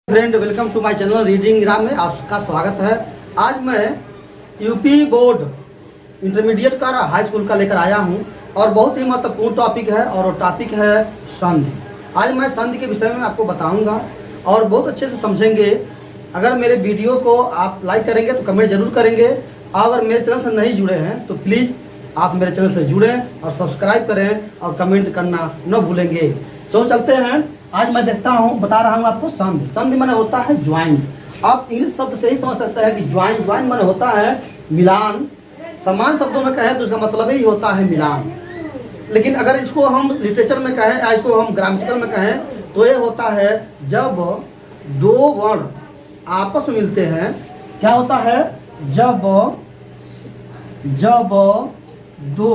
Friend, welcome to my channel reading Ram में आपका स्वागत है। आज मैं यूपी बोर्ड इंटरमीडिएट का हाई स्कूल का लेकर आया हूं और बहुत ही महत्वपूर्ण टॉपिक है और वो टॉपिक है संधि। आज मैं संधि के विषय में आपको बताऊंगा और बहुत अच्छे से समझेंगे। अगर मेरे वीडियो को आप लाइक करेंगे तो कमेंट जरूर करेंगे। अगर मेरे चैनल से नहीं जुड़े हैं तो प्लीज़ आप मेरे चैनल से जुड़ें और सब्सक्राइब करें और कमेंट करना न भूलेंगे। तो चलते हैं। आज मैं बता रहा हूँ आपको संधि। संधि माने होता है ज्वाइन। आप इंग्लिश शब्द से ही समझ सकते हैं कि ज्वाइन माने होता है मिलान। समान शब्दों में कहें तो उसका मतलब ही होता है मिलान। लेकिन अगर इसको हम लिटरेचर में कहें या इसको हम ग्रामेटिकल में कहें तो ये होता है जब दो वर्ण आपस में मिलते हैं। क्या होता है? जब दो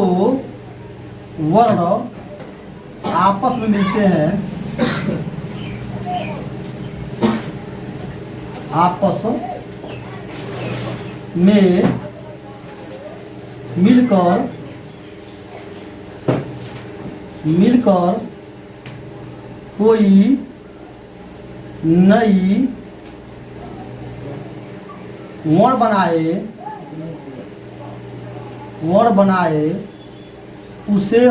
वर्ण आपस में मिलते हैं, आपस में मिलकर कोई नई वर्ण बनाए उसे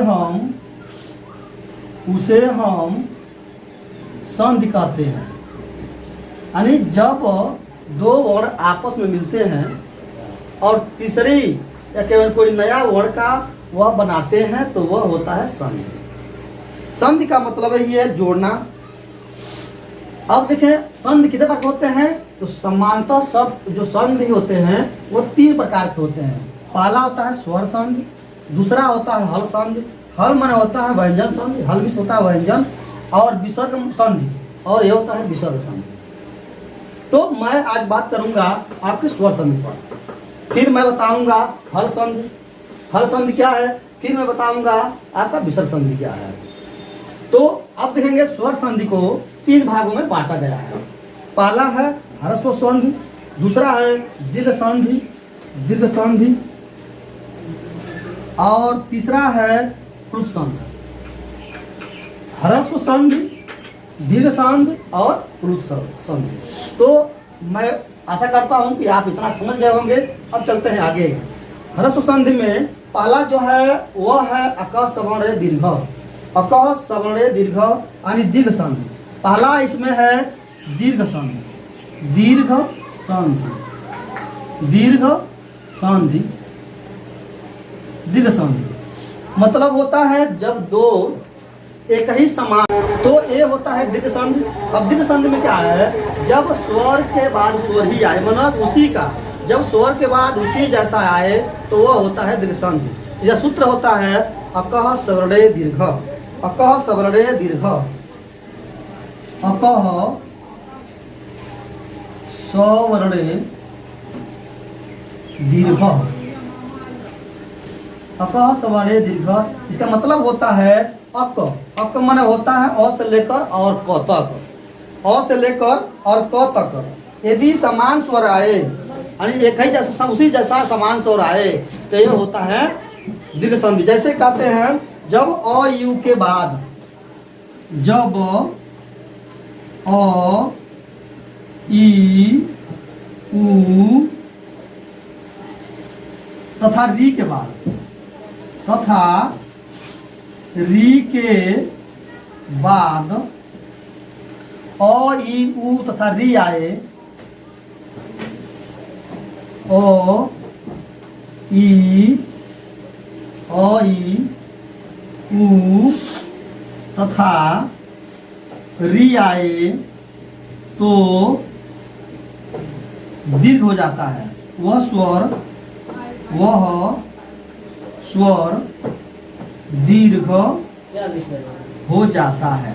हम संधि कहते हैं। यानी जब दो वर्ण आपस में मिलते हैं और तीसरी या केवल कोई नया वर्ण का वह बनाते हैं तो वह होता है संधि। संधि का मतलब ही है जोड़ना। अब देखें संधि कितने प्रकार होते हैं तो समानतः शब्द जो संधि होते हैं वो तीन प्रकार के होते हैं। पहला होता है स्वर संधि, दूसरा होता है हल संधि। हल माने होता है व्यंजन संधि, हल भी होता है व्यंजन, और विसर्ग संधि, और यह होता है विसर्ग संधि। तो मैं आज बात करूंगा आपके स्वर संधि पर, फिर मैं बताऊंगा हल संधि। हल संधि क्या है, फिर मैं बताऊंगा आपका विसर्ग संधि क्या है। तो अब देखेंगे स्वर संधि को तीन भागों में बांटा गया है। पहला है ह्रस्व संधि, दूसरा है दीर्घ संधि, और तीसरा है प्लुत संधि। ह्रस्व संधि, दीर्घ संधि और प्लुत संधि। तो मैं आशा करता हूं कि आप इतना समझ गए होंगे। अब चलते हैं आगे। ह्रस्व संधि में पहला जो है वह है अक सवर्ण दीर्घ। अक सवर्ण दीर्घ यानी दीर्घ संधि। पहला इसमें है दीर्घ संधि मतलब होता है जब दो एक ही समान, तो ये होता है दीर्घ संधि। अब दीर्घ संधि में क्या है, जब स्वर के बाद स्वर ही आए, मतलब उसी का जब स्वर के बाद उसी जैसा आए तो वह होता है दीर्घ संधि। यह सूत्र होता है अकः सवर्णे दीर्घ, अकः सवर्णे दीर्घ, अकः सवर्णे दीर्घ, अकः सवर्णे दीर्घ। इसका मतलब होता है अक माने होता है अ से लेकर और क तक, अ से लेकर और क तक यदि समान स्वर आए, यानी एक ही जैसा उसी जैसा समान स्वर आए तो ये होता है दीर्घ संधि। जैसे कहते हैं जब अ यू के बाद, जब अ ई उ तथा री के बाद, तथा री के बाद अ ई उ तथा री आए, अ ई उ तथा री आए तो दीर्घ हो जाता है। वह स्वर दीर्घ हो जाता है,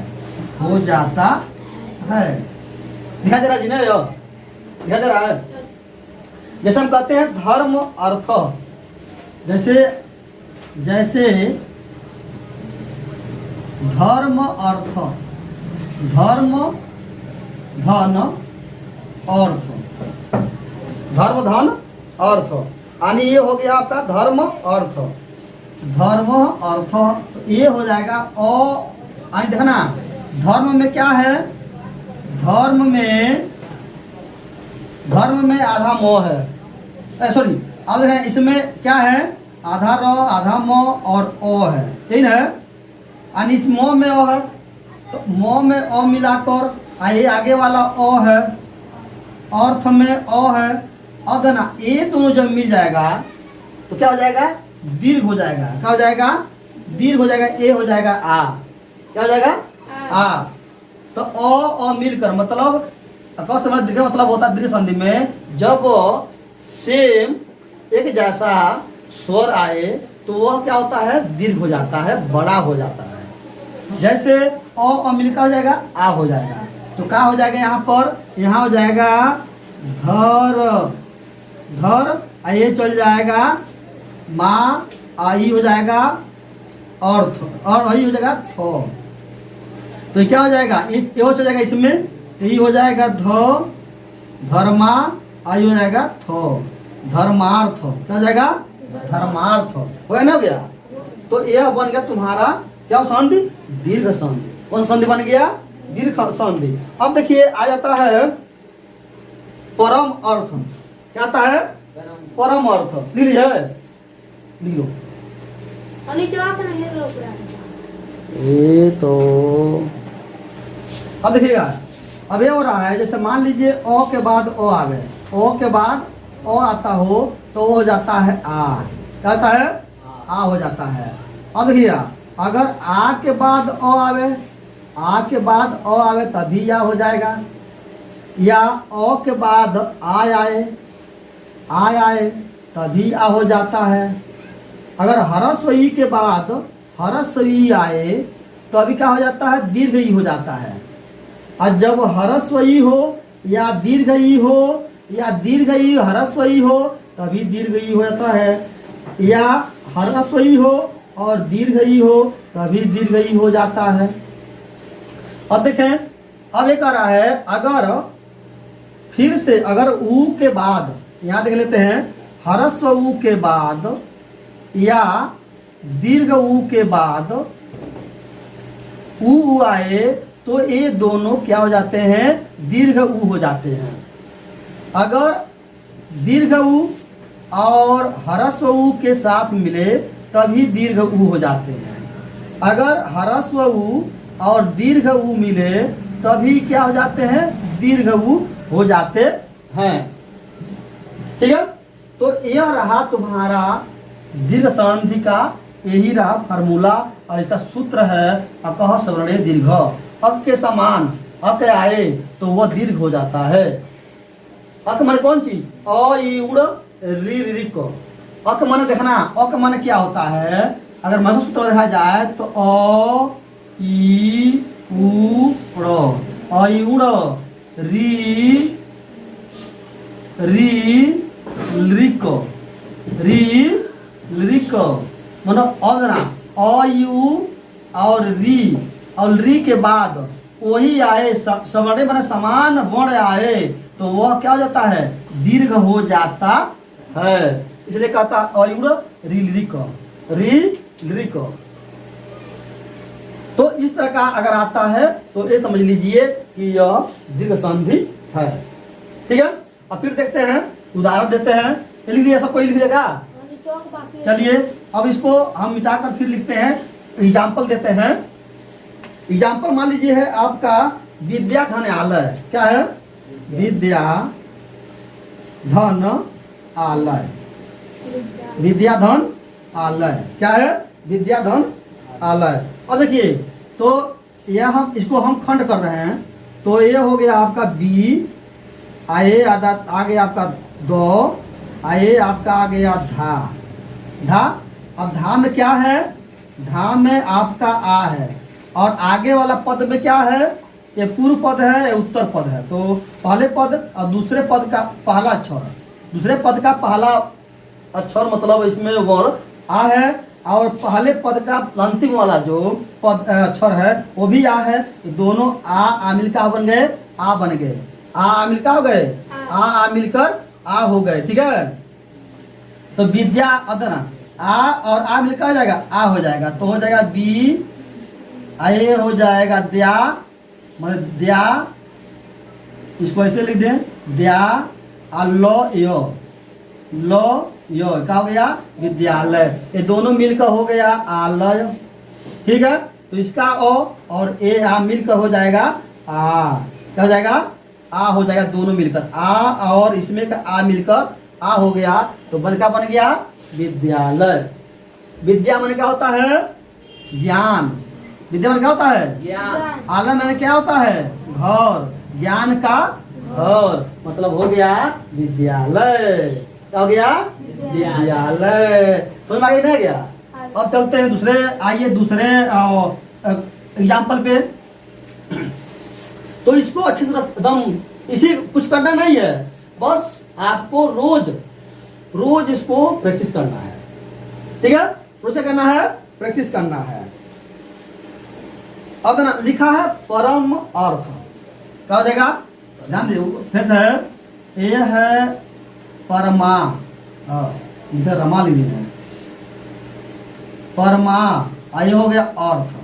दिखा दे रहा जी ना, दिखा दे रहा है। जैसे हम कहते हैं धर्म अर्थ, जैसे धर्म अर्थ, धर्म धन अर्थ, धर्म धन अर्थ, यानी ये हो गया आपका धर्म अर्थ। धर्म अर्थ ये हो जाएगा। यानी देखना धर्म में क्या है, धर्म में आधा मोह है, सॉरी अब देखें इसमें क्या है, आधा र आधा म और ओ है, ठीक है। यानी इस मोह में ओ है, तो मोह में ओ मिलाकर ये आगे वाला ओ है, अर्थ में ओ है। अब ना ये दोनों जब मिल जाएगा तो क्या हो जाएगा, दीर्घ हो जाएगा। क्या हो जाएगा, दीर्घ हो जाएगा, ए हो जाएगा आ। क्या हो जाएगा, आ। तो ओ मिलकर मतलब दीर्घ मतलब होता है दीर्घ संधि में जब सेम एक जैसा स्वर आए तो वह क्या होता है, दीर्घ हो जाता है, बड़ा हो जाता है। जैसे ओ मिलकर हो जाएगा आ हो जाएगा, तो क्या हो जाएगा यहाँ पर, यहाँ हो जाएगा धर धर, ये चल जाएगा माँ, आई हो जाएगा अर्थ, और आई हो जाएगा थो। तो क्या हो जाएगा, ये हो जाएगा इसमें, तो ये हो जाएगा धर्मा, आई हो जाएगा थो, धर्मार्थ। क्या हो जाएगा, धर्मार्थ। हो ना गया। तो यह बन गया तुम्हारा क्या संधि, दीर्घ संधि। कौन संधि बन गया, दीर्घ संधि। अब देखिए आ जाता है परम अर्थ। क्या आता है, परम अर्थ। लिख लीजिए, लिख लो। ये तो अब देखिएगा, अब ये हो रहा है जैसे मान लीजिए ओ के बाद ओ आवे, ओ के बाद ओ आता हो तो वो हो जाता है आ। क्या होता है, आ हो जाता है। अब देखिए अगर आ के बाद ओ आवे, आ के बाद ओ आवे तभी या हो जाएगा, या ओ के बाद आए तभी आ हो जाता है। अगर हरस्व ई के बाद हरस्व ई आए तो अभी क्या हो जाता है, दीर्घ ई हो जाता है। और जब हरस्व ई हो या दीर्घ ई हो या दीर्घ ई हरस्व ई हो तभी दीर्घ ई हो जाता है, या हरस्व ई हो और दीर्घ ई हो तभी दीर्घ ई हो जाता है। अब देखें, अब एक आ रहा है अगर फिर से अगर ऊ के बाद, यहाँ देख लेते हैं, हरस्व ऊ के बाद या दीर्घ ऊ के बाद ऊ आए तो ये दोनों क्या हो जाते हैं, दीर्घ ऊ हो जाते हैं। अगर दीर्घ ऊ और हरस्व ऊ के साथ मिले तभी दीर्घ ऊ हो जाते हैं। अगर हरस्व ऊ और दीर्घ ऊ मिले तभी क्या हो जाते हैं, दीर्घ ऊ हो जाते हैं। ठीक है। तो यह रहा तुम्हारा दीर्घ संधि का, यही रहा फार्मूला, और इसका सूत्र है अकह सवर्णे दीर्घ। अक के समान अक आए तो वह दीर्घ हो जाता है। अक माने कौन चीज, अ ई उड़ री री को। अक माने देखना, अक माने क्या होता है, अगर मजबूत सूत्र देखा जाए तो अ ई उ ड़, अ ई उड़ री री लिको, री लिको मानो अदना, अ यू और री के बाद वही आए सवर्ण बने समान वर्ण आए तो वह क्या हो जाता है, दीर्घ हो जाता है। इसलिए कहता अयुड़ री। तो इस तरह का अगर आता है तो ये समझ लीजिए कि यह दीर्घ संधि है। ठीक है। अब फिर देखते हैं, उदाहरण देते हैं। लिख लिया, सब कोई लिख लेगा। चलिए अब इसको हम मिटाकर फिर लिखते हैं, एग्जाम्पल देते हैं। एग्जाम्पल मान लीजिए है आपका विद्या धन आलय। क्या है, विद्या धन आलय, विद्या धन आलय। क्या है, विद्या धन आलय। अब देखिए तो यह हम इसको हम खंड कर रहे हैं, तो ये हो गया आपका बी, आए आगे आपका दो, आए आपका आ गया धा। अब धा में क्या है, धा में आपका आ है, और आगे वाला पद में क्या है, ये पूर्व पद है, ये उत्तर पद है। तो पहले पद और दूसरे पद का पहला अक्षर, दूसरे पद का पहला अक्षर मतलब इसमें वर्ण आ है, और पहले पद का अंतिम वाला जो पद अक्षर है वो भी आ है। दोनों आ मिलकर बन गए, आ बन गए, आ मिलकर हो गए, आ मिलकर आ हो गए। ठीक है। तो विद्या अदना आ और आ मिलकर हो जाएगा, आ हो जाएगा, तो हो जाएगा बी, आए हो जाएगा द्या, मतलब द्या इसको ऐसे लिख दें, व्या लो यो, लो यो क्या हो गया, विद्यालय। ये दोनों मिलकर हो गया आलय। ठीक है, तो इसका ओ और ए आ मिलकर हो जाएगा आ। क्या हो जाएगा, आ हो जाएगा, दोनों मिलकर आ और इसमें का आ मिलकर आ हो गया, तो क्या बन गया, विद्यालय। विद्या माने क्या होता है, ज्ञान। विद्या माने क्या होता है, ज्ञान। आलय माने क्या होता है, घर। ज्ञान का घर मतलब हो गया विद्यालय। क्या हो गया, विद्यालय। समझ में आ गया, नहीं गया? अब चलते हैं दूसरे, आइए दूसरे एग्जाम्पल पे। तो इसको अच्छे से एकदम, इसी कुछ करना नहीं है, बस आपको रोज रोज इसको प्रैक्टिस करना है। ठीक है, रोज क्या करना है, प्रैक्टिस करना है। अब ना लिखा है परम अर्थ, क्या हो जाएगा, ध्यान दे फिर से, ये है परमा, इधर रमा लिखी है, परमा, आइए हो गया अर्थ।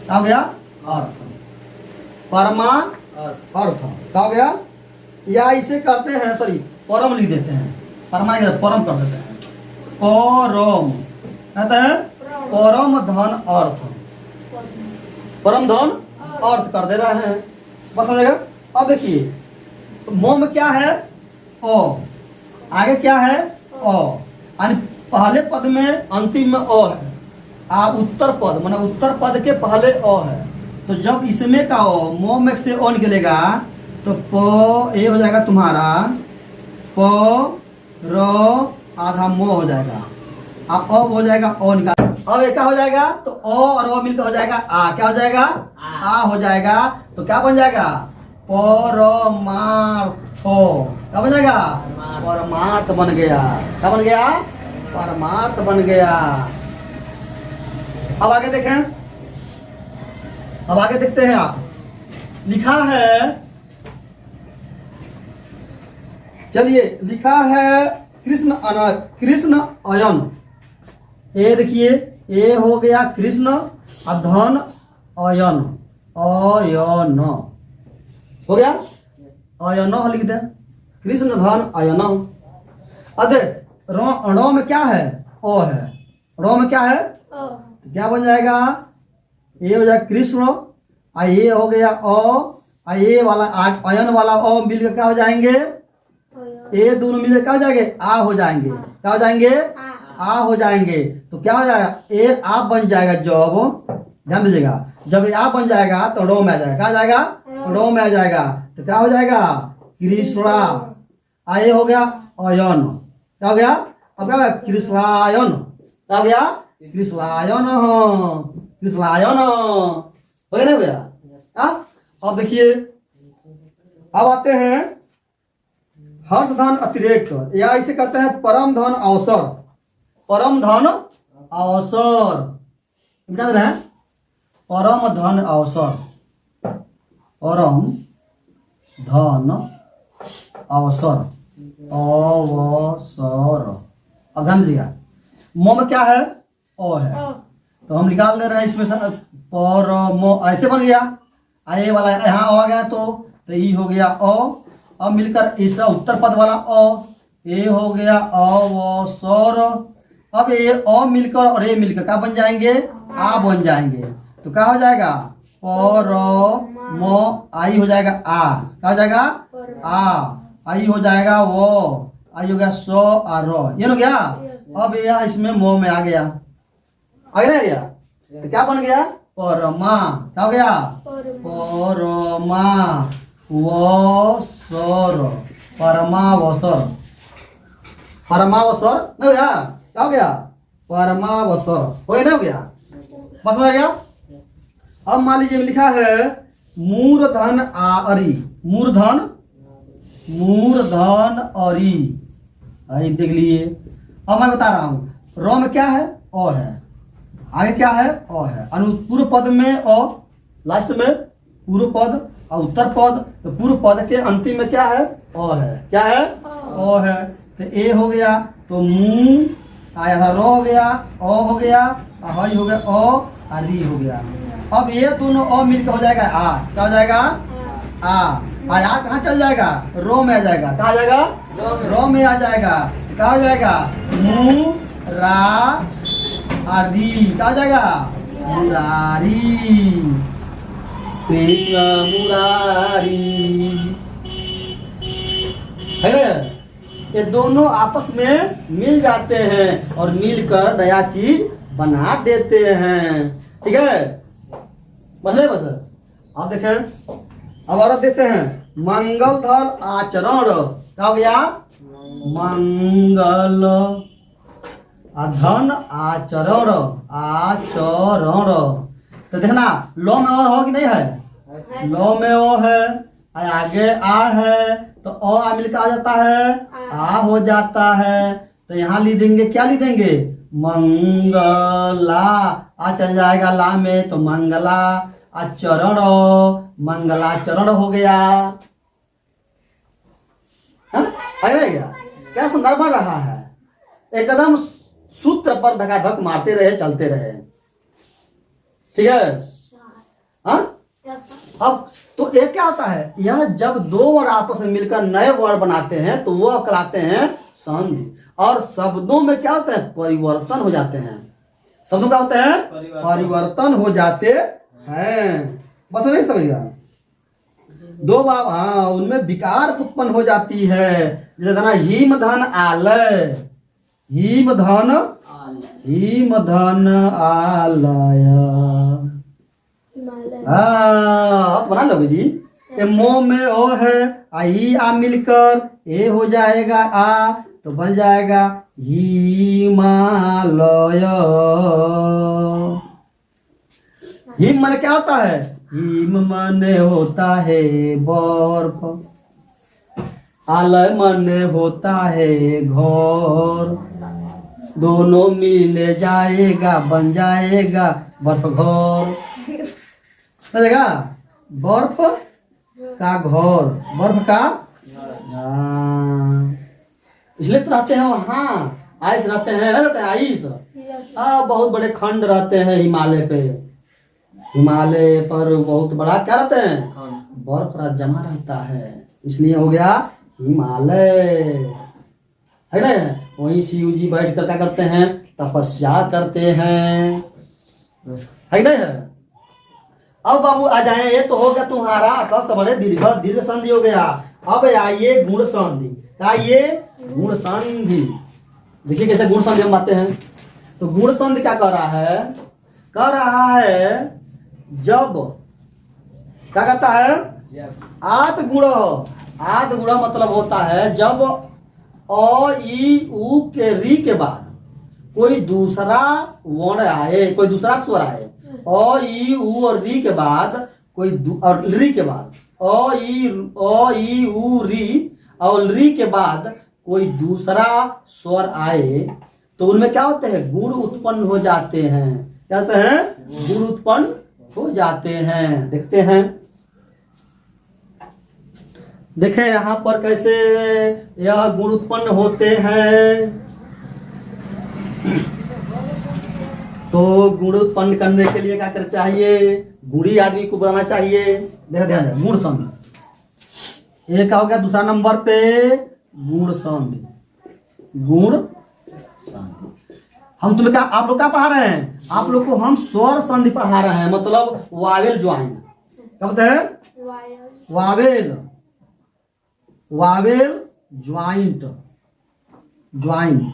क्या हो गया, अर्थ। परमा अर्थ क्या हो गया, या इसे करते हैं, सॉरी परम लिख देते हैं, परमा नहीं कहते, परम कर देते हैं। परम कहते हैं परम धन अर्थ, परम धन अर्थ कर दे रहे हैं, बस हो जाएगा। अब देखिए मो में क्या है, ओ, आगे क्या है, ओ, यानी पहले पद में अंतिम में ओ है, उत्तर पद माने उत्तर पद के पहले ओ है, तो जब इसमें का ओ मो में से ओ निकलेगा तो प ए हो जाएगा तुम्हारा, प रो आधा मो हो जाएगा, अब अब हो जाएगा ओ निकाल। अब एक हो जाएगा तो ओ और ओ मिलकर हो जाएगा आ। क्या हो जाएगा, आ हो जाएगा, तो क्या बन जाएगा, परमार्थो। क्या बन जाएगा, परमार्थ बन गया। क्या बन गया, परमार्थ बन गया। अब आगे देखें, अब आगे देखते हैं आप, लिखा है, चलिए लिखा है कृष्ण कृष्ण अयन। ये देखिए, ये हो गया कृष्ण धन अयन, अयन हो गया, अयन लिख दे, कृष्ण धन अयन। अरे रो में क्या है, ओ है, रो में क्या है, तो क्या बन जाएगा, ये हो जाएगा कृष्ण, ये हो गया ओ, ये वाला अयन वाला ओ मिलकर क्या हो जाएंगे, ये दोनों मिलकर क्या हो जाएंगे, आ हो जाएंगे। क्या हो जाएंगे, आ हो जाएंगे, तो क्या हो जाएगा, ए आप बन जाएगा। जब ध्यान दीजिएगा, जब ये आप बन जाएगा तो रो में आ जाएगा, क्या आ जाएगा, रो में आ जाएगा, तो क्या हो जाएगा, कृष्णा। आये हो गया अयन, क्या हो गया, अब क्या होगा, कृष्णायन। क्या हो गया, कृष्णायन, कृष्णायन हो गया, नहीं हो गया। अब देखिए, अब आते हैं हर्ष धन अतिरिक्त, या इसे कहते हैं परम धन अवसर। परम धन अवसर मिटा दे रहे हैं, परम धन अवसर, परम धन अवसर, अवसर। अब ध्यान दीजिएगा, मो में क्या है, ओ है, तो हम निकाल दे रहे हैं इसमें से, परमो ऐसे बन गया, आए वाला यहाँ आ गया, तो ई हो गया ओ, अब मिलकर इसका उत्तर पद वाला ओ, ये हो गया अवसर। अब ये अ मिलकर और ये मिलकर क्या बन जाएंगे, आ बन जाएंगे, तो क्या हो जाएगा, पर मो आई हो जाएगा आ। क्या हो जाएगा, आ आई हो जाएगा, वो आई हो गया, सो और रो, ये हो गया। अब यह इसमें मो में आ गया, आ गया, तो क्या बन गया, परमा। क्या हो गया, परमा वसर, परमावसर, परमावसर नहीं हो गया। क्या हो गया, परमावसर हो गया, नहीं हो गया, बस हो गया। अब मान लीजिए लिखा है मूर्धन आरी, मूर्धन, मूर्धन अरी, देख लिए। अब मैं बता रहा हूं, रो में क्या है, ओ है, आगे क्या है, ओ है, पूर्व पद में ओ, लास्ट में पूर्व पद और उत्तर पद, तो पूर्व पद के अंतिम में क्या है, ओ है। क्या है, ओ है, तो ए हो गया, तो मुंह आया था, रो हो गया, ओ हो गया, हई हो गया, ओ री हो गया। अब ये दोनों ओ मिलकर हो जाएगा आ। क्या हो जाएगा, आया कहाँ चल जाएगा? रो में आ जाएगा। कहाँ आ जाएगा? रो में आ जाएगा। कहाँ हो जाएगा? मु रा आरी। कहाँ हो जाएगा? मुरारी। कृष्ण मुरारी है ना? ये दोनों आपस में मिल जाते हैं और मिलकर नया चीज बना देते हैं। ठीक है, बस बस। आप देखें, अब और देखते हैं मंगल धन आचरण। क्या हो गया? मंगल धन आचरण। आचरण तो देखना लो में ओ हो कि नहीं है? लो में ओ है, आगे आ है तो ओ आ मिलकर आ जाता है, आ हो जाता है। तो यहाँ लिख देंगे, क्या लिख देंगे? मंगला। आ चल जाएगा ला में तो मंगला आचरण। मंगलाचरण हो गया। है क्या? क्या संदर्भ बन रहा है? एकदम सूत्र पर धकाधक मारते रहे, चलते रहे। ठीक है? हाँ? अब तो ये क्या होता है? यह जब दो वर्ड आपस में मिलकर नए वर्ड बनाते हैं तो वह कहलाते हैं संधि। और शब्दों में क्या होता है? परिवर्तन हो जाते हैं। शब्दों क्या होते हैं? परिवर्तन हो जाते हैं। बस नहीं समझिएगा। दो बार हाँ उनमें विकार उत्पन्न हो जाती है। जैसे धना हिम धन आलय। हिम धन आलय। हाँ बना लो जी। ये मो में ओ है, आई आ मिलकर ए हो जाएगा आ तो बन जाएगा हिमालय। हिम मन क्या होता है? हिम मन होता है बर्फ। आलय मन होता है घर। दोनों मिल जाएगा बन जाएगा बर्फ घर। समझेगा? बर्फ का घर, बर्फ का इसलिए तो रहते हैं वहाँ। आइस रहते हैं, रहते हैं आइस। बहुत बड़े खंड रहते हैं हिमालय पे। हिमालय पर बहुत बड़ा क्या रहते हैं? बर्फ जमा रहता है, इसलिए हो गया हिमालय। है ना? वहीं शिव जी बैठ कर क्या करते हैं? तपस्या करते हैं। है ना? अब बाबू आ जाए, ये तो हो गया तुम्हारा का समझे दीर्घ दीर्घ संधि हो गया। अब आइए गुण संधि। आइए गुण संधि। देखिए कैसे गुण संधि हम बातें हैं। तो गुण संधि क्या कर रहा है? कर रहा है जब क्या कहता है? आद गुण। आद गुण मतलब होता है जब अ ई उ के री के बाद कोई दूसरा वर्ण आए, कोई दूसरा स्वर आए। अ ई उ और री के बाद कोई और री के बाद अ ई उ री और री के बाद कोई दूसरा स्वर आए तो उनमें क्या होते हैं? गुण उत्पन्न हो जाते हैं। क्या होते हैं? गुण उत्पन्न हो जाते हैं। देखते हैं, देखें यहाँ पर कैसे यह गुण उत्पन्न होते हैं। तो गुण उत्पन्न करने के लिए क्या करना चाहिए? गुणी आदमी को बनाना चाहिए। देखो ध्यान दे, गुण संधि। ये क्या हो गया? दूसरा नंबर पे गुण संधि। गुण संधि हम तुम्हें क्या, आप लोग क्या पढ़ा रहे हैं? आप लोग को हम स्वर संधि पढ़ा रहे हैं, मतलब वावेल ज्वाइन। क्या बोलते हैं? Wavell. Wavell joint. Join,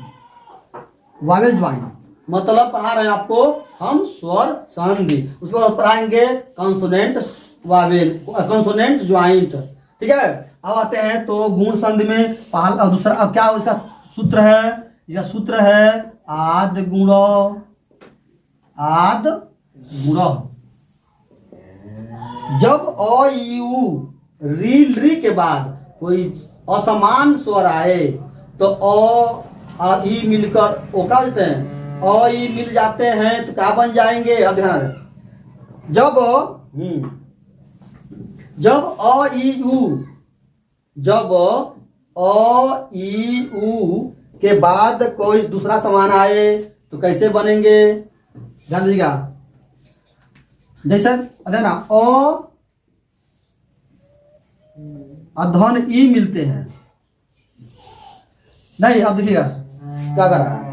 Wavell join मतलब पढ़ा रहे हैं आपको हम स्वर संधि। उसके बाद पढ़ाएंगे कॉन्सोनेंट वावेल, कॉन्सोनेंट ज्वाइंट। ठीक है? अब आते हैं तो गुण संधि में पहला दूसरा। अब क्या इसका सूत्र है? इसका सूत्र है आद गुण। आद गुण। जब अ ई उ री के बाद कोई असमान स्वर आए तो अ ई मिलकर ओ क्या बोलते हैं? अ ई मिल जाते हैं तो क्या बन जाएंगे? अब ध्यान दें, जब जब अ ई उ, जब अ ई उ के बाद कोई दूसरा समान आए तो कैसे बनेंगे? ध्यान दीजिएगा। जैसे देखना और धन ई मिलते हैं। नहीं, अब देखिएगा क्या कर रहा है।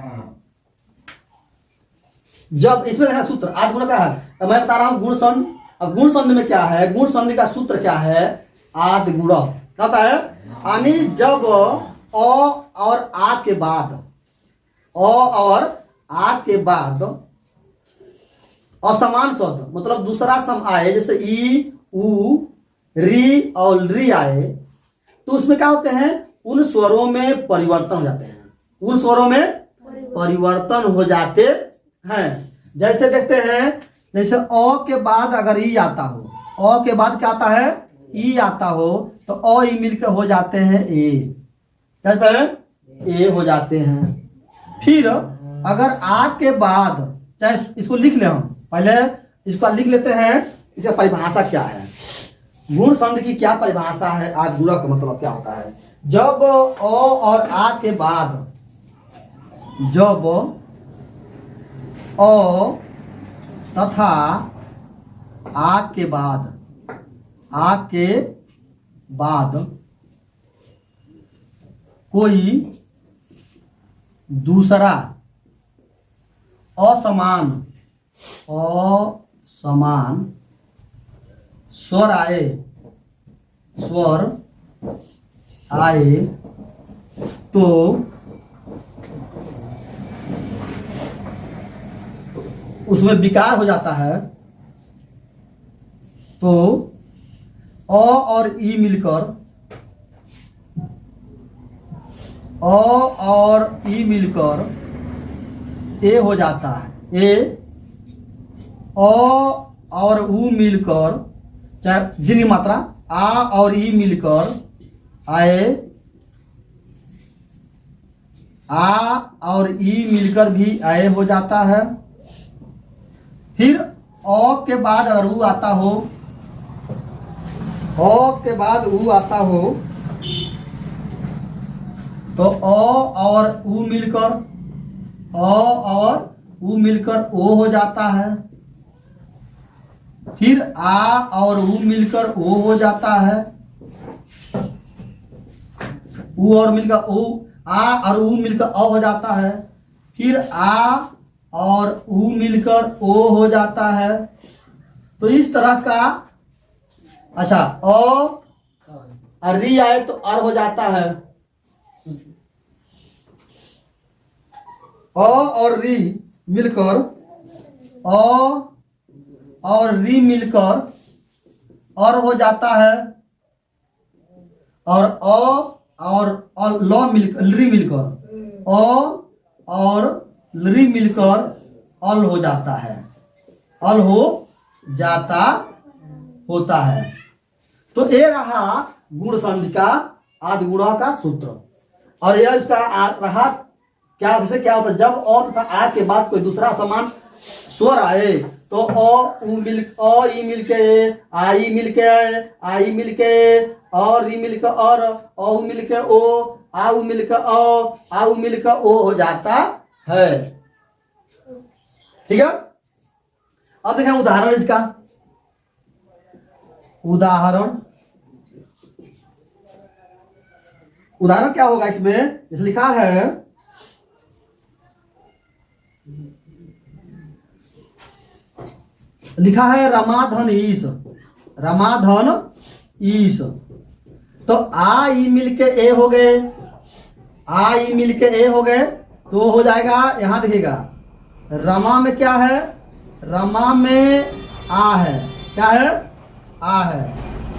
जब इसमें देखा सूत्र आदि गुण का है, तो मैं बता रहा हूं गुण संधि। अब गुण संधि में क्या है, गुण संधि का सूत्र क्या है, आदि गुण कहता है यानी जब अ और आ के बाद, अ और आ के बाद असमान शब्द मतलब दूसरा सम आए, जैसे ई उ री और री आए, तो उसमें क्या होते हैं, उन स्वरों में परिवर्तन हो जाते हैं, उन स्वरों में परिवर्तन हो जाते हैं। जैसे देखते हैं, जैसे अ के बाद अगर ई आता हो, अ के बाद क्या आता है, ई आता हो, तो अ ई मिलकर हो जाते हैं ए, कहते हैं ए हो जाते हैं। फिर अगर आ के बाद, चाहे इसको लिख ले, हम पहले इसको लिख लेते हैं, इसका परिभाषा क्या है, गुण संधि की क्या परिभाषा है, आदि गुण का मतलब क्या होता है। जब अ और आ के बाद, जब अ तथा आ के बाद, आ के बाद कोई दूसरा असमान स्वर आए, स्वर आए, तो उसमें विकार हो जाता है। तो अ और ई मिलकर, अ और ई मिलकर ए हो जाता है। ए अ और उ मिलकर, चाहे दीर्घ मात्रा आ और ई मिलकर आए, आ और ई मिलकर भी आए हो जाता है। फिर अ के बाद अगर उ आता हो, अ के बाद उ आता हो, तो अ और उ मिलकर, अ और उ मिलकर ओ हो जाता है। फिर आ और उ मिलकर ओ हो जाता है, उ और मिलकर ओ, आ और उ मिलकर अ हो जाता है। फिर आ और उ मिलकर ओ हो जाता है। तो इस तरह का, अच्छा अ और री आए तो अर हो जाता है, अ और री मिलकर, अ और री मिलकर और हो जाता है, और अ और ल मिलकर, री मिलकर, अ और री मिलकर अल हो जाता है, अल हो जाता होता है। तो ये रहा गुण संधि का आदि गुणों का सूत्र। और यह इसका रहा क्या, जैसे क्या होता है, जब अ तथा आ के बाद कोई दूसरा समान स्वर आए, तो अ उ मिल, अ ई मिल के ए, आई मिल के ए, आई मिल के ए, और ई मिल के और, अ उ मिल के ओ, आ उ मिल के अ, आ उ मिल के ओ हो जाता है। ठीक है, अब देखें उदाहरण इसका। उदाहरण क्या होगा इसमें, जैसे लिखा है, लिखा है रमाधन ईश, रमाधन ईश। तो आ ई मिल के ए हो गए, आ ई मिल के ए हो गए, तो हो जाएगा, यहां देखिएगा रमा में क्या है, रमा में आ है, क्या है, आ है,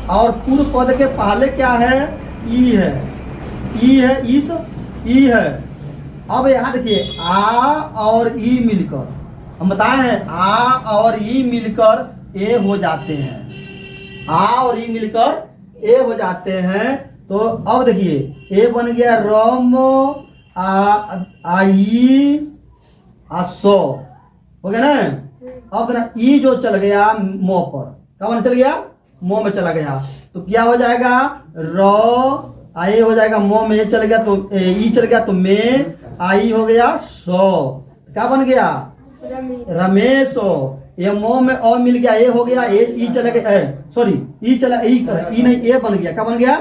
और पूर्व पद के पहले क्या है, ई है, ई है, ईश, ई है। अब यहां देखिए आ और ई मिलकर, हम बताए हैं आ और ई मिलकर ए हो जाते हैं, आ और ई मिलकर ए हो जाते हैं। तो अब देखिए ए बन गया रम आई सो, हो गया ना। अब ना ई जो चल गया मो पर, कब चल गया, मो में चला गया, तो क्या हो जाएगा, रो आई हो जाएगा, मो में चल गया तो ई चल गया, तो में आई हो गया सो, क्या बन गया, रमेश हो। ये मो में अ मिल गया, ए हो गया, ए ई चला गया, सॉरी ई चला, ई नहीं ए बन गया, क्या बन गया,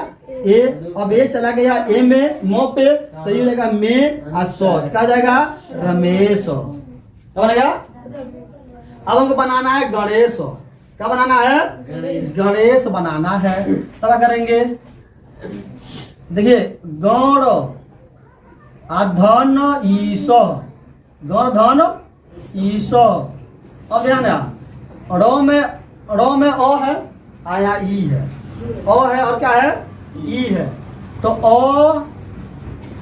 ए, अब ए चला गया ए में मो पे, तो ये हो जाएगा में और सो, क्या हो जाएगा रमेश, क्या बनेगा। अब हमको बनाना है गणेश, क्या बनाना है गणेश बनाना है। तब क्या करेंगे, देखिए गण अधन ईश, गण धन ईश। अब ध्यान है रो में ओ है, आया ई है, ओ है और क्या है ई है, तो ओ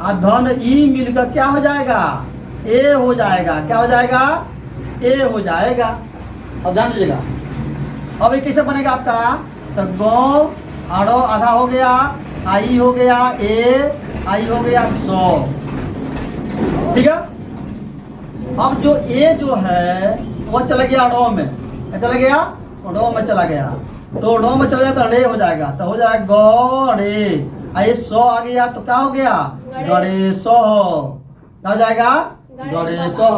अधन ई मिलकर क्या हो जाएगा ए हो जाएगा, क्या हो जाएगा ए हो जाएगा। अब ध्यान दीजिएगा, अब ये कैसे बनेगा आपका, तो गो अड़ो आधा हो गया, आई हो गया ए, आई हो गया सो, ठीक है। अब जो ए जो है वो चला गया रो में, चला गया रो में चला गया, तो रो में चला गया तो रे हो जाएगा, तो हो जाएगा गौड़े, आई सो आ गया तो क्या हो गया गणेशो, क्या हो जाएगा गणेशो।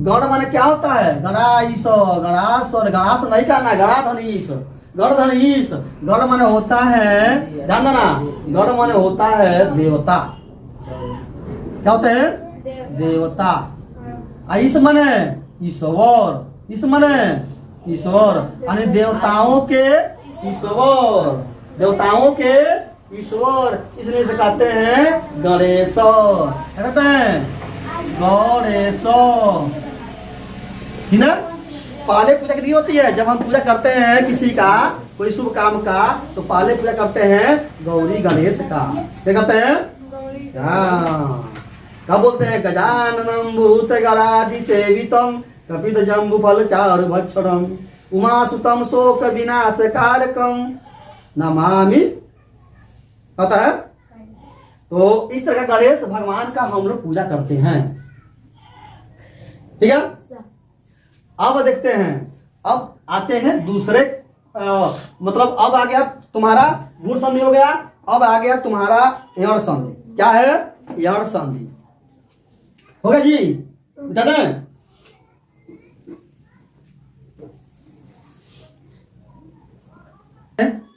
गण माने क्या होता है गणाईश, गणास गणास नहीं कहना है, गणाधनीश, गणधनीश। गण माने होता है, ध्यान देना, गण माने होता है देवता, क्या होते हैं देवता। ईश माने ईश्वर, इस माने ईश्वर, यानी देवताओं के ईश्वर, देवताओं के ईश्वर, इसलिए इसे कहते हैं गणेश, क्या कहते हैं गणेश, ठीक ना। पहले पूजा कितनी होती है, जब हम पूजा करते हैं किसी का कोई शुभ काम का, तो पहले पूजा करते हैं गौरी गणेश का, क्या करते हैं हाँ, क्या बोलते हैं गजाननम भूत गणाधि सेवितम कपित जम्बू फल चारु भक्षणम उमासुतम शोक विनाश कारकम नमामि, पता है। तो इस तरह का गणेश भगवान का हम लोग पूजा करते हैं, ठीक है। अब देखते हैं, अब आते हैं दूसरे मतलब अब आ गया तुम्हारा गुण संधि हो गया, अब आ गया तुम्हारा यण संधि, क्या है यण संधि हो गया जी, बता दें।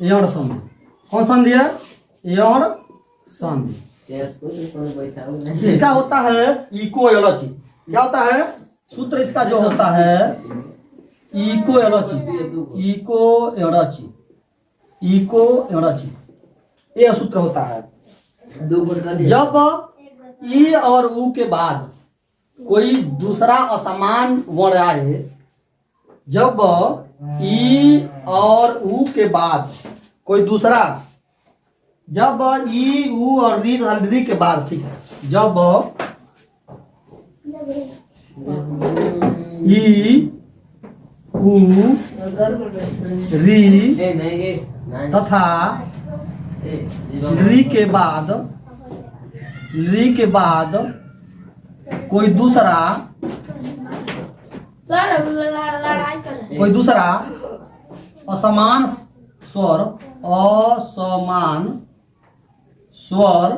यण संधि कौन संधि है यण संधि, इसका होता है इको एलची, क्या होता है सूत्र इसका जो होता है इको एलची, इको एलची, इको एलची, ये सूत्र होता है। जब ई और ऊ के बाद कोई दूसरा असमान वर्ण आए, जब ई और ऊ के बाद कोई दूसरा, जब ई ऊ और री के बाद, ठीक है, जब ई ऊ री तथा री के बाद कोई दूसरा असमान स्वर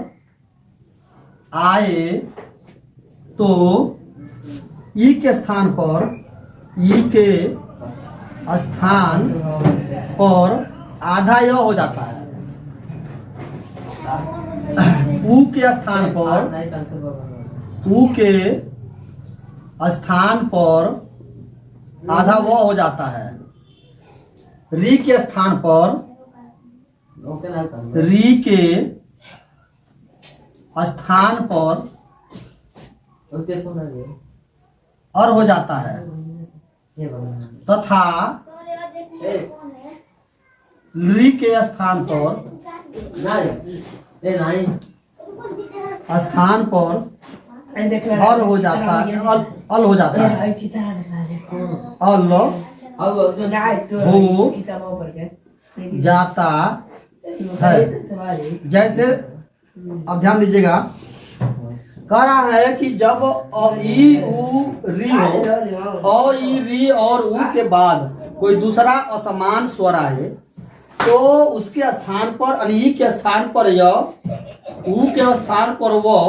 आए, तो ई के स्थान पर आधा य हो जाता है, ऊ के स्थान पर आधा वो हो जाता है, री के स्थान पर और हो जाता है, तथा री के स्थान पर और हो जाता है, अल हो जाता है, अल हो जाता है। जैसे अब ध्यान दीजिएगा, कह रहा है कि जब ई ऊ री हो, और ई री और ऊ के बाद कोई दूसरा असमान स्वर आए, तो उसके स्थान पर ई के स्थान पर य, ऊ के स्थान पर वो,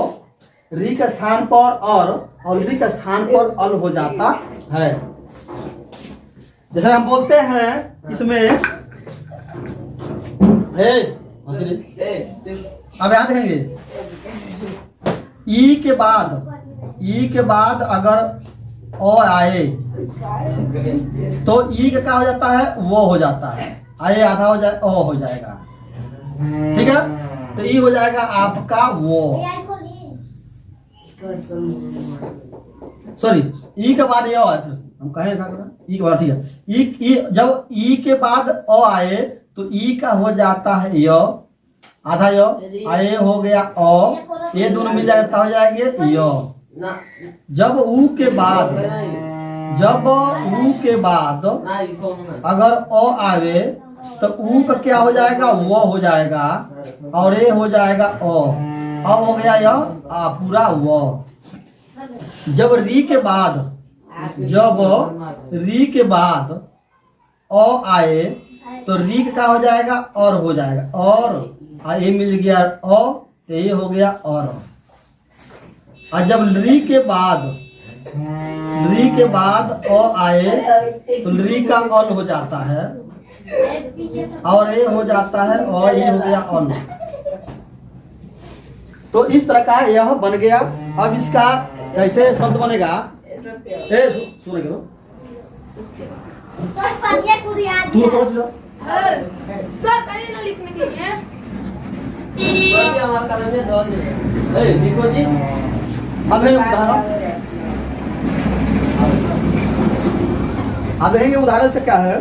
री के स्थान पर और री के स्थान पर अल हो जाता है। जैसे हम बोलते हैं इसमें अब यहाँ देखेंगे ई के बाद अगर ओ आए तो ई का क्या हो जाता है, वो हो जाता है, आए आधा हो जाए ओ हो जाएगा, ठीक है। तो ई हो जाएगा आपका वो, सॉरी ई के बाद ये हम कहें ई के बाद, ठीक है। ई जब ई के बाद ओ आए तो ई का हो जाता है य, आधा य, आए हो गया ओ, ये दोनों मिल जाएगा हो जाएंगे य। जब ऊ के बाद अगर ओ आवे तो ऊ का क्या हो जाएगा, वो हो जाएगा, और ये हो जाएगा ओ, अब हो गया यह पूरा वो। जब री के बाद ओ आए तो री का हो जाएगा और हो जाएगा, और ये मिल गया ओ, तो ये हो गया और जब री के बाद ओ आए तो री का ऑन हो जाता है, और ये हो जाता है और ये हो गया ऑन। तो इस तरह का यह बन गया। अब इसका कैसे शब्द बनेगा, सुने करो तू करो सर पहले ना लिखने के लिए लिखो जी। अब देखेंगे उदाहरण से क्या है,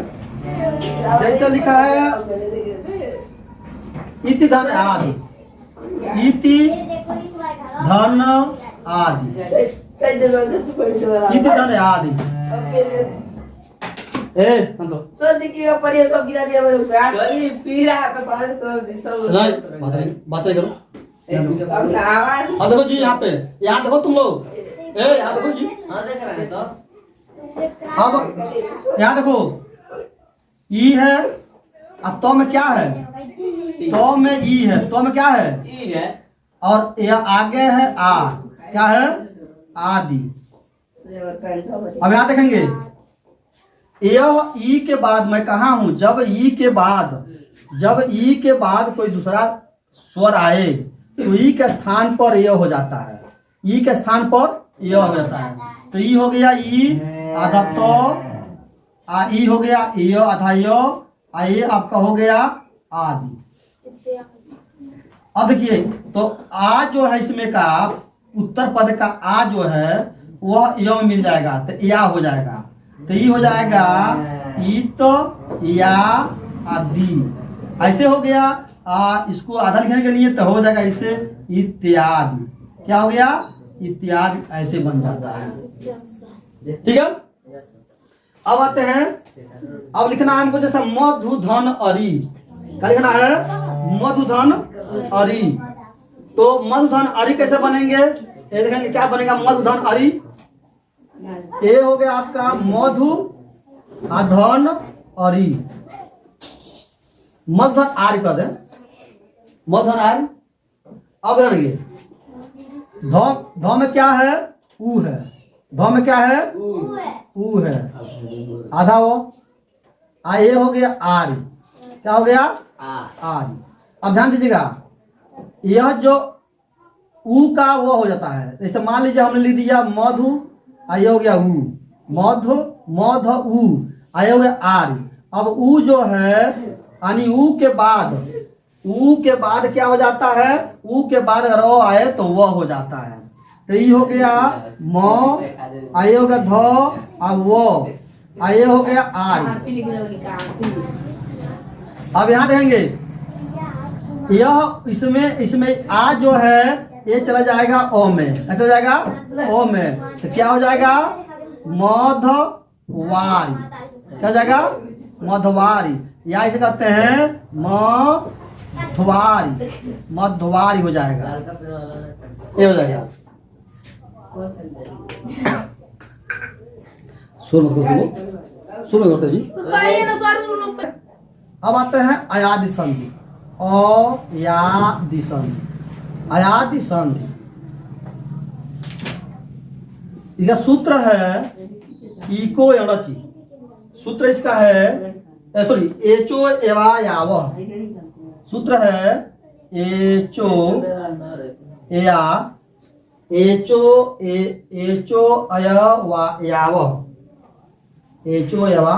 जैसे लिखा है इति धन आदि, इति धन आदि, इति धन आदि। सर देखिएगा पढ़िए सब गिरा दिया मेरे ऊपर सॉरी पीला पे पानी सब बातें करो। आवाज अब देखो जी यहाँ पे, यहाँ देखो तुम लोग, यहाँ देखो जी, हां देख रहे हैं। तो अब यहाँ देखो ई है, अब तो में क्या है, तो में ई है, तो में क्या है ई है, और यह आगे है आ, क्या है आदि। अब यहाँ देखेंगे यह ई के बाद मैं कहा हूं, जब ई के बाद कोई दूसरा स्वर आए तो ई के स्थान पर यह हो जाता है, ई के स्थान पर यह हो जाता है। तो ई हो गया ई आधा तो, ई हो गया यो आधा यो, ये आपका हो गया आदि। अब देखिए तो आ जो है इसमें का उत्तर पद का आ जो है वह यो मिल जाएगा, तो या हो जाएगा, तो ये हो जाएगा इत या आदि, ऐसे हो गया। इसको आधा लिखने के लिए तो हो जाएगा इससे इत्यादि, क्या हो गया इत्यादि, ऐसे बन जाता है, ठीक है। अब आते हैं, अब लिखना है हमको जैसा मधुधन अरी, क्या लिखना है मधुधन अरी। तो मधुधन अरी कैसे बनेंगे, ये देखेंगे क्या बनेगा मधुधन अरी। ये हो गया आपका मधु अधन अरी, मधुधन आर्य कर दे, मधुधन आर्य। अब देखेंगे ध में क्या है ऊ है, ध में क्या है ऊ है, आधा वो ये हो गया आर्य, क्या हो गया आर्य। अब ध्यान दीजिएगा यह जो ऊ का वो हो जाता है, जैसे मान लीजिए हमने लिख दिया मधु, आये हो गया ऊ, मधु मध ऊ, आये हो गया आर्य। अब ऊ जो है यानी ऊ के बाद क्या हो जाता है, ऊ के बाद अगर ओ आए तो वह हो जाता है, तो ये हो गया म, आये हो गया ध, और वो आये हो गया आर्य। अब यहाँ देखेंगे यह इसमें आ जो है ये चला जाएगा ओ में, चला जाएगा ओ में, तो क्या हो जाएगा मधवारी, क्या हो जाएगा मधवारी, या इसे कहते हैं मधवारी, मधवारी हो जाएगा, ये हो जाएगा। सुनो जी। अब आते हैं अयादि संधि, अयादि संधि, अयादि संधि। इसका सूत्र है इको एणचि, सूत्र इसका है सॉरी एचो एवा याव, सूत्र है एचो या एचो एचो अयवा याव एचो यवा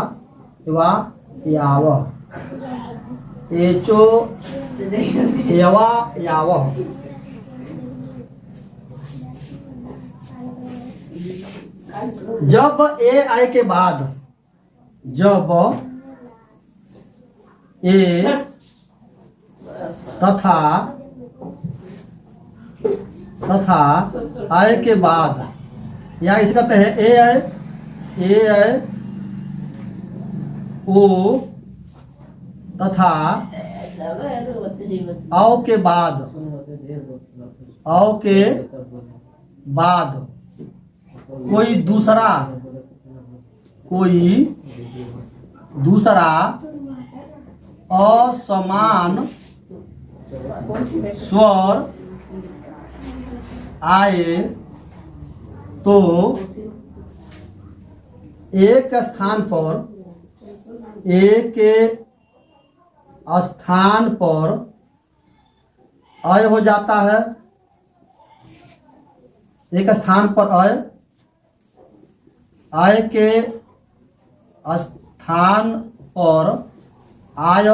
याव एचो यवा याव। जब ए आए के बाद जब ए तथा आए के बाद या इसे कहते हैं ए आए ओ तथा आओ के बाद कोई दूसरा असमान स्वर आए तो एक स्थान पर अय हो जाता है। एक स्थान पर अय के स्थान पर आय,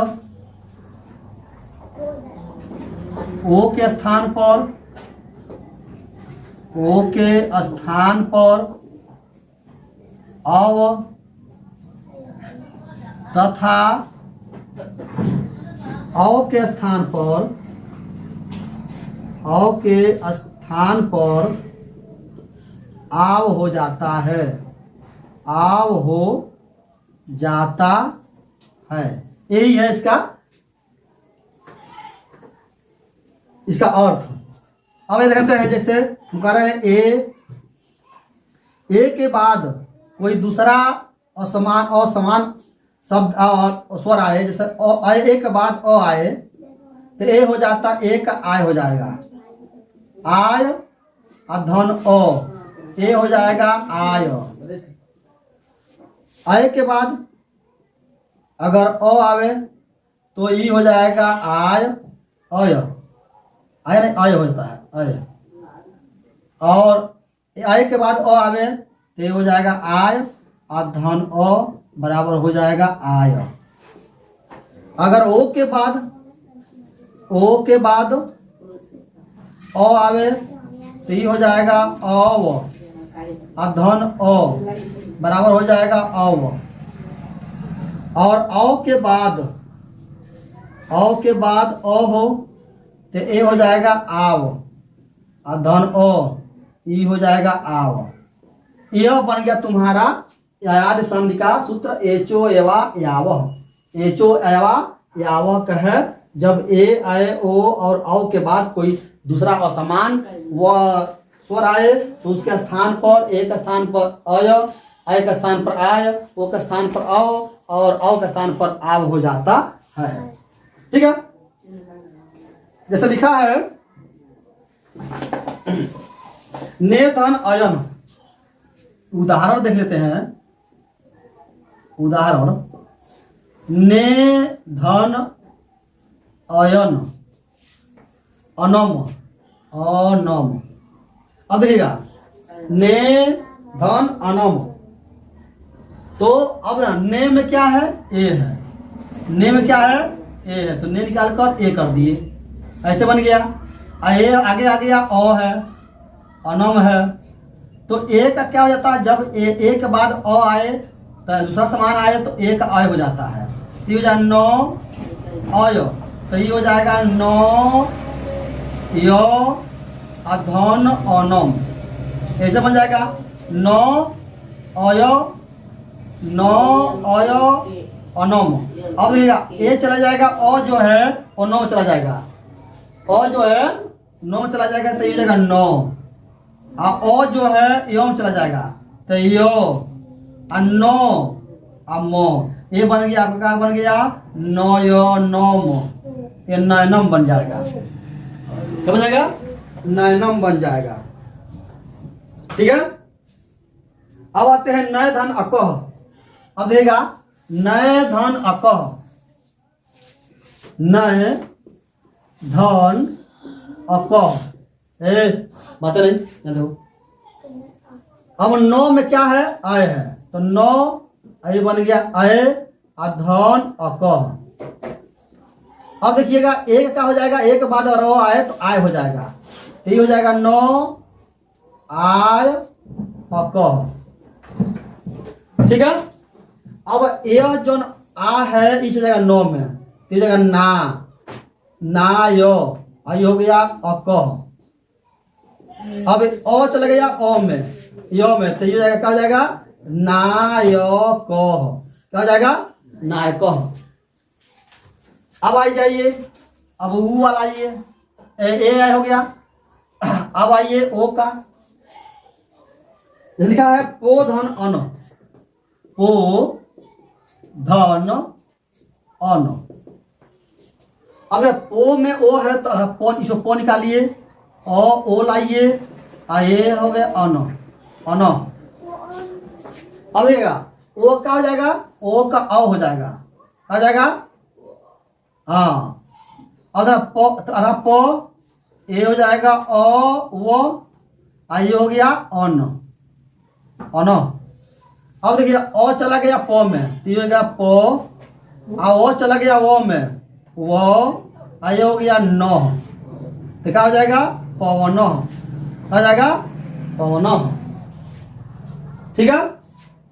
ओ के स्थान पर अव तथा अव के स्थान पर आव हो जाता है। यही है इसका अर्थ। अब ये देखते हैं, जैसे हम कह रहे हैं ए के बाद कोई दूसरा असमान शब्द और स्वर आए, जैसे ए के बाद अ आए तो ए हो जाता, एक आय हो जाएगा, आय अधन ओ, ए हो जाएगा आय। आय के बाद अगर अ आवे तो ई हो जाएगा आय अय, आय नहीं अय हो जाता है अय। और आय के बाद अ आवे तो ये हो जाएगा आय अधन अ बराबर हो जाएगा आय। अगर ओ के बाद अ आवे तो ये हो जाएगा अव अधन अ बराबर हो जाएगा अव। और अ के बाद अ हो तो ए हो जाएगा आव अधन अ, ई हो जाएगा आव। यह बन गया तुम्हारा याद संधि का सूत्र एचो एवा यावह। एचो एवा यावह का है जब ए आए ओ और औ के बाद कोई दूसरा असमान व स्वर आए तो उसके स्थान पर एक स्थान पर अय, आय के स्थान पर आय, ओ के स्थान पर औ और औ के स्थान पर आव हो जाता है। ठीक है, जैसे लिखा है ने धन अयन। उदाहरण देख लेते हैं। उदाहरण ने धन अयन अनम अनम। अब देखिएगा ने धन अनम, तो अब ने में क्या है ए है, ने में क्या है ए है, तो ने निकाल कर ए कर दिए, ऐसे बन गया। ए आगे आ गया अ है, अनम है, तो ए का क्या हो जाता है, जब ए के बाद अ आए तो दूसरा समान आए तो ए का आय हो जाता है, ये हो जाएगा नौ अय, तो ये हो जाएगा नौ यो अधन अनम, ऐसे बन जाएगा नौ अय अनम। अब देखिएगा ए चला जाएगा, अ जो है वो नौ चला जाएगा, अ जो है नौ चला जाएगा तो ये हो जाएगा नौ, ओ जो है योम चला जाएगा तो यो नो अमो, ये बन गया आपका, क्या बन गया नो यो नोम, ये नैनम बन जाएगा। क्या बन जाएगा, नैनम बन जाएगा। ठीक है, अब आते हैं नय धन अकह। अब देखिएगा नय धन अकह, नय धन अक। ए बातें नहीं यहाँ देखो। अब 9 में क्या है? आय है, तो 9 ये बन गया आय धन अक। अब देखिएगा एक क्या हो जाएगा, एक के बाद रो आए तो आय हो जाएगा, तो ये हो जाएगा 9 आय अक। ठीक है। अब यह जो आ है इस जगह 9 में, तो ये जगह ना यो आई हो गया अक। अब ओ चला गया ओ में, यो में, तो ये जाएगा क्या हो जाएगा नायक। क्या हो जाएगा नायक। अब आई जाइए, अब ऊ वाला आइए, ए आई हो गया। अब आइए ओ का, लिखा है पो धन अन, पो धन अन। अगर पो में ओ है तो पो, इसको पो निकालिए, ओ लाइए, ये हो गया अन अन। अब देखिएगा ओ क्या हो जाएगा, ओ का अ हो जाएगा, आ जाएगा हाँ। अगर पो ये हो जाएगा अ वो, ये हो गया अन अन। अब देखिए ओ चला गया पो में, तो ये हो गया पो, ओ चला गया वो में, वो ये हो गया न, तो क्या हो जाएगा पवन, आ जाएगा पवन। ठीक है।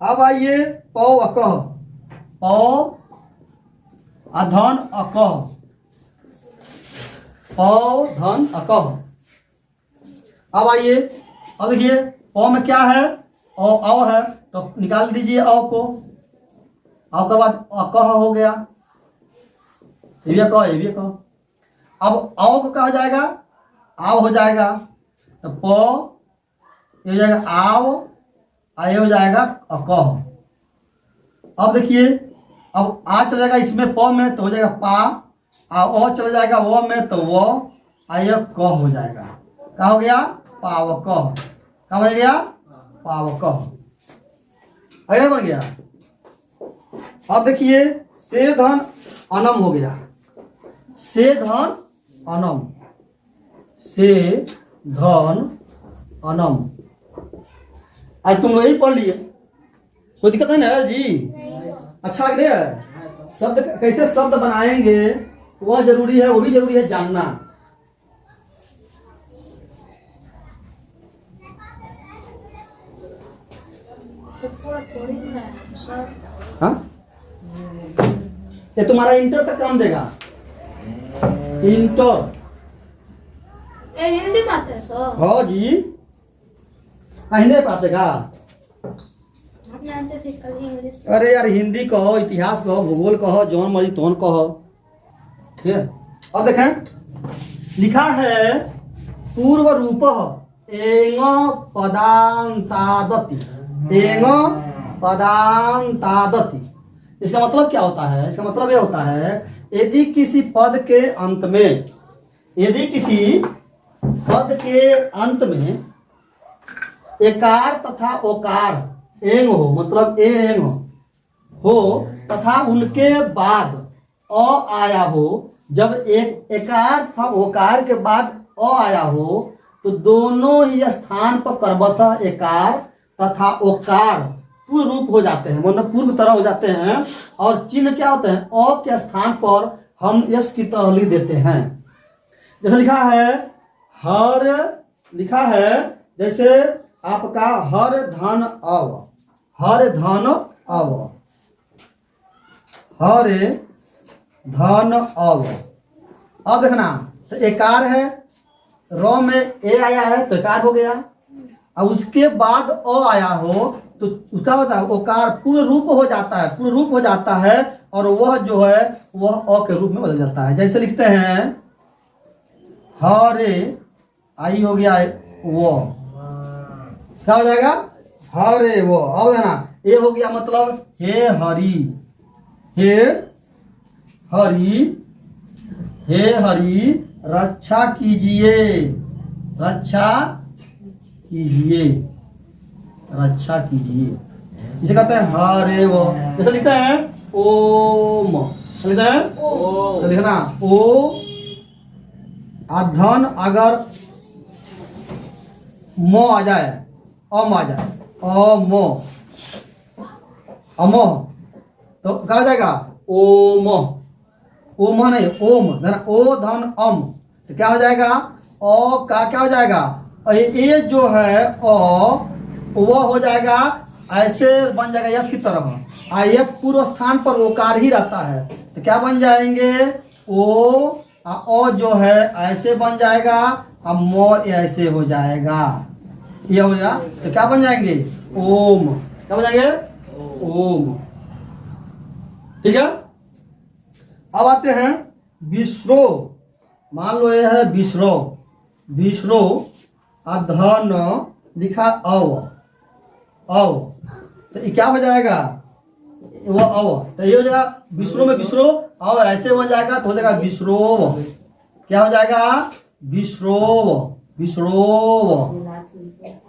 अब आइए पौ अकह, पौ धन अकह, पौ धन अकह। अब आइए, अब देखिए पौ में क्या है, औ है, तो निकाल दीजिए औ को, औ के बाद अकह हो गया, ये भी अकह, ये भी अकह। अब औ को क्या हो जाएगा, आव हो जाएगा, तो पौ ये हो जाएगा आव, ये हो जाएगा अकह। अब देखिए अब आ चला जाएगा इसमें प में, तो हो जाएगा पा, ओ चला जाएगा वो में, तो वो ये क हो जाएगा। क्या हो गया पावक। क्या बन गया पावक, अरे बन गया। अब देखिए से धन अनम हो गया, से धन अनम, से धन अनम। आज तुम लोग ही पढ़ लिए, कोई दिक्कत है ना जी? अच्छा लग रहा है। शब्द कैसे शब्द बनाएंगे वह जरूरी है, वो भी जरूरी है जानना। हाँ, ये तुम्हारा इंटर तक काम देगा, इंटर। हिंदी में आता है सर? हाँ जी, हिंदी पाते का। अरे यार हिंदी कहो, इतिहास कहो, भूगोल कहो, जौन मर्जी तोन कहो। ठीक है। अब देखें लिखा है पूर्व रूप एंग पदांतादति, एंग पदांतादति। इसका मतलब क्या होता है? इसका मतलब यह होता है यदि किसी पद के अंत में, यदि किसी पद के अंत में एकार तथा ओकार एंग हो, मतलब एंग हो तथा उनके बाद अ आया हो, जब एक एकार तथा ओकार के बाद अ आया हो, तो दोनों ही स्थान पर क्रमशः एकार तथा ओकार पूर्ण रूप हो जाते हैं, मतलब पूर्व तरह हो जाते हैं। और चिन्ह क्या होते हैं? अ के स्थान पर हम यश की तरह लिख देते हैं। जैसे लिखा है हर, लिखा है जैसे आपका हर धन अव, हर धन अव, हर धन अव। अब देखना तो एकार है, र में ए आया है तो एकार हो गया, अब उसके बाद अ आया हो तो उसका होता है ओकार पूर्ण रूप हो जाता है, पूर्ण रूप हो जाता है, और वह जो है वह अ के रूप में बदल जाता है। जैसे लिखते हैं हरे, आई हो गया वो, क्या हो जाएगा हरे वो। अब है ना ये हो गया मतलब हे हरि, हे हरि, हे हरि रक्षा कीजिए, रक्षा कीजिए, रक्षा कीजिए। इसे कहते हैं हरे वो। जैसे लिखते हैं ओम, लिखते हैं तो लिखना ओ धन अगर मो आ जाए, अम आ जाए, अमो, अमोह, तो क्या हो जाएगा? ओम। ओम नहीं, ओम, ओ धन अम, तो क्या हो जाएगा? ओ का क्या हो जाएगा? ये जो है वह हो जाएगा, ऐसे बन जाएगा यश की तरह। ये पूर्व स्थान पर ओकार ही रहता है, तो क्या बन जाएंगे? ओ जो है ऐसे बन जाएगा, अब मो ऐसे हो जाएगा, ये हो जाएगा, तो क्या बन जाएंगे? ओम। क्या बन जाएंगे? ओम। ठीक है। अब आते हैं विश्रो। मान लो ये है विश्रो, विश्रो अधन लिखा अव, तो ये क्या हो जाएगा? वो अव, तो ये हो जाएगा विश्रो में विश्रो, अव ऐसे बन जाएगा तो हो जाएगा विश्रोव। क्या हो जाएगा? विश्रोव, विश्रोव,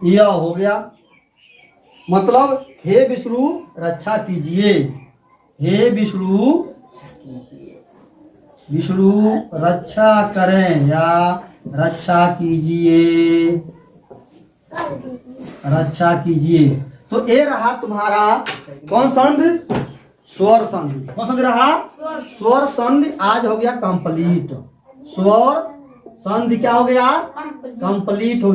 यह हो गया। मतलब हे विष्णु रक्षा कीजिए, हे विष्णु, विष्णु रक्षा करें या रक्षा कीजिए, रक्षा कीजिए। तो ये रहा तुम्हारा कौन संधि? स्वर संधि। कौन संधि रहा? स्वर संधि आज हो गया कंप्लीट। स्वर संधि क्या हो गया? कंप्लीट हो गया।